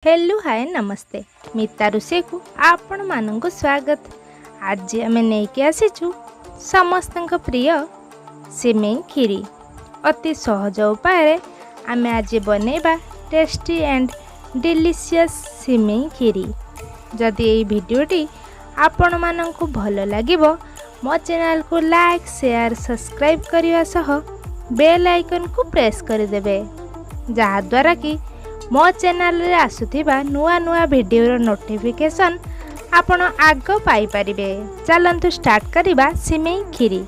Hello hi नमस्ते मिता रोषे को आपण मानक स्वागत। आज आम नहीं आसीचु समस्त प्रिय सिमेई खीरी अति सहज उपाय आम आज बनैबा टेस्टी एंड डिलीशियस सिमेई खीरी। जदि ये भिडियोटी आपण मानक भल लागिबो मो चैनल को लाइक शेयर सब्सक्राइब करने सह बेल आइकन को प्रेस करदेवे जहाद्वारा कि मो चैनल रे आसुथिबा नुआ नुआ वीडियो नोटिफिकेशन आपण आग पाई परिबे। चलंतु स्टार्ट करिबा सिमेई खीरी।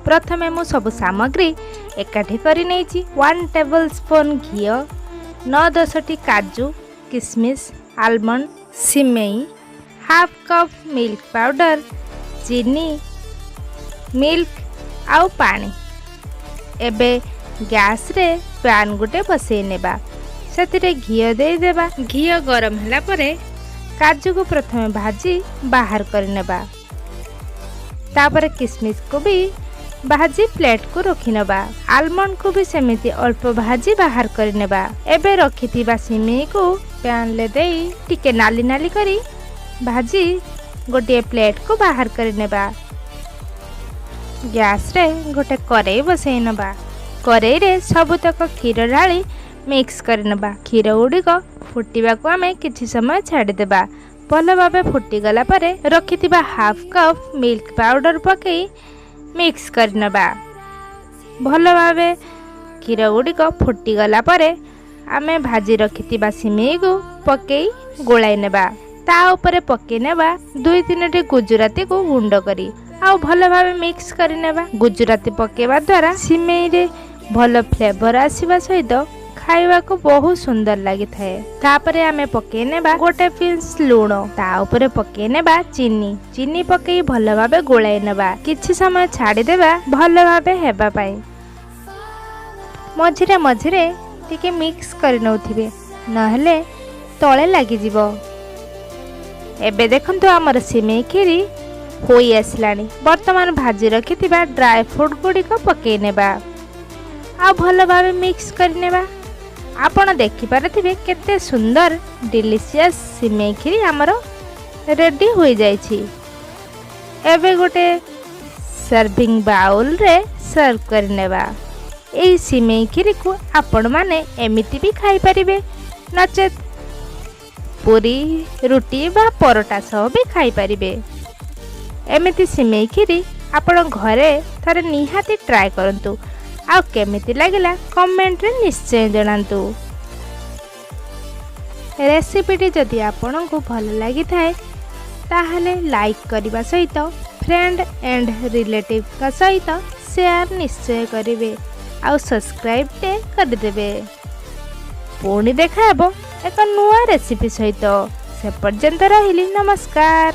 प्रथमे मु सब सामग्री एकाठी करि नेछि 1 टेबल स्पून घी 9-10टी काजू किशमिश आलमंड सिमेई हाफ कप मिल्क पाउडर चीनी मिल्क आउ पानी। एबे गैस रे पैन गुटे बसई नेबा से घी दे देबा। घी गरम होला परे काजू को प्रथमे भाजी बाहर कर नेबा तापर किशमिश को भी भाजी प्लेट को रखी नेबा आलमंड को भी सेमिति अल्प भाजी बाहर कर नेबा। एबे रखिथिबा सिमेई को पैन ले देई टिके नाली नाली करी भाजी गोटे प्लेट को बाहर कर नेबा। गैस रे गोटे करेई बसई नेबा करेई रे सबुतक क्षीर ढाली मिक्स करनेबा। क्षीर गुड़िक फुटिबा को आमे किछि समय छाड़ी देबा। भल भाबे फुटी गला परे रखिथिबा हाफ कप मिल्क पाउडर पकई मिक्स करनेबा। भल भाबे क्षीर गुड़िक फुटी गला परे आमे भाजी रखिथिबा सिमेई को पकई गोलाई नेबा। ता ऊपर पकई नेबा 2-3टी गुजराती को गुंड करी आउ भल भाबे मिक्स करनेबा। गुजराती पकेबा द्वारा सिमेई रे भल फ्लेवर आसीबा सहित खाइबा को बहुत सुंदर लगी थाए। तापरे आमे पके नेबा गोटे पिंच लूण ता ऊपर पके नेबा चीनी चीनी पकई भल भाबे गोलाई नेबा किछि समय छाड़ी देबा भल भाबे हेबा पाई। मझिरे मझिरे टिके मिक्स कर नउथिबे नहले तळे लागि जिवो। एबे देखंतु हमर सिमेई खीरी होई आसलानी। वर्तमान भाजी रखिथिबा ड्राई फ्रूट गुडी को पके नेबा आ भल भाबे मिक्स कर नेबा। आपण देखि पारथिबे केते सुंदर डिलीशियस सिमेई खीरी हमर रेडी हो जाइछि। एबे गोटे सर्विंग बाउल रे सर्व कर नेबा। एई सिमेई खीरी को आपण माने एमिति भी खाई परिबे नचेत पूरी रोटी बा परोटा सह भी खाई परिबे। एमिति सिमेई खीरी आपण घरे थरे निहाती ट्राई करंतु आ केमिति लागिला कमेंट रे निश्चय जणांतु। रेसिपीटी जदि आपन को भल लागि थाए ताहले लाइक करबा सहित फ्रेंड एंड रिलेटिव का सहित शेयर निश्चय करिवे आ सब्सक्राइब टे कर देबे। पुणी देखा हेबो एक नुआ रेसिपी सहित से पर्यंत रहिली नमस्कार।